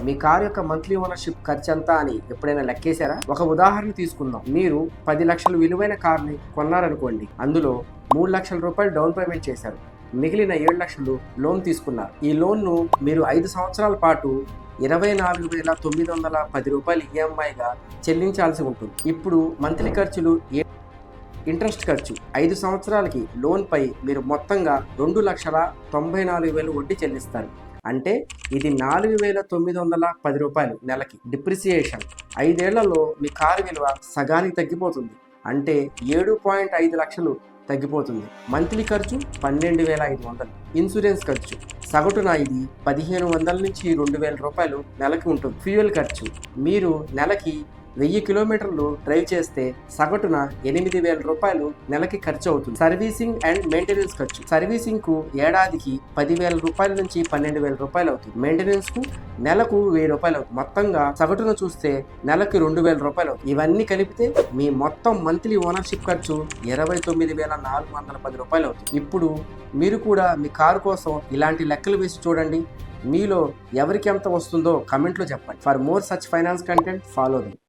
మీ car యొక్క monthly ownership ఖర్చు ఎంత అని ఎప్పుడైనా లెక్కేశారా? ఒక ఉదాహరణ తీసుకుందాం. మీరు 10 లక్షల విలువైన కార్ని కొన్నారనుకోండి. అందులో 3 లక్షల రూపాయలు డౌన్ పేమెంట్ చేశారు. మిగిలిన 7 లక్షలు లోన్ తీసుకున్నారు. ఈ లోన్ను మీరు 5 సంవత్సరాల పాటు 24,910 రూపాయలు ఈఎంఐగా చెల్లించాల్సి ఉంటుంది. ఇప్పుడు మంత్లీ ఖర్చులు, ఇంట్రెస్ట్ ఖర్చు 5 సంవత్సరాలకి లోన్పై మీరు మొత్తంగా 2,94,000 వడ్డీ చెల్లిస్తారు. అంటే ఇది 4,910 రూపాయలు నెలకి. డిప్రిసియేషన్ 5 ఏళ్లలో మీ కారు విలువ సగానికి తగ్గిపోతుంది. అంటే 7.5 లక్షలు తగ్గిపోతుంది. మంత్లీ ఖర్చు 12,500. ఇన్సూరెన్స్ ఖర్చు సగటున ఇది 1,500 నుంచి 2,000 రూపాయలు నెలకి ఉంటుంది. ఫ్యూయల్ ఖర్చు మీరు నెలకి 1000 కిలోమీటర్లు డ్రైవ్ చేస్తే సగటున 8,000 రూపాయలు నెలకి ఖర్చు అవుతుంది. సర్వీసింగ్ అండ్ మెయింటెనెన్స్ ఖర్చు సర్వీసింగ్ కు ఏడాదికి 10,000 రూపాయల నుంచి 12,000 రూపాయలు అవుతుంది. మెయింటెనెన్స్ కు నెలకు 1,000 రూపాయలు అవుతుంది. మొత్తంగా సగటున చూస్తే నెలకి 2,000 రూపాయలు అవుతుంది. ఇవన్నీ కలిపితే మీ మొత్తం మంత్లీ ఓనర్షిప్ ఖర్చు 29,410 రూపాయలు అవుతుంది. ఇప్పుడు మీరు కూడా మీ కారు కోసం ఇలాంటి లెక్కలు వేసి చూడండి. మీలో ఎవరికి ఎంత వస్తుందో కమెంట్లో చెప్పండి. For more such finance content follow me.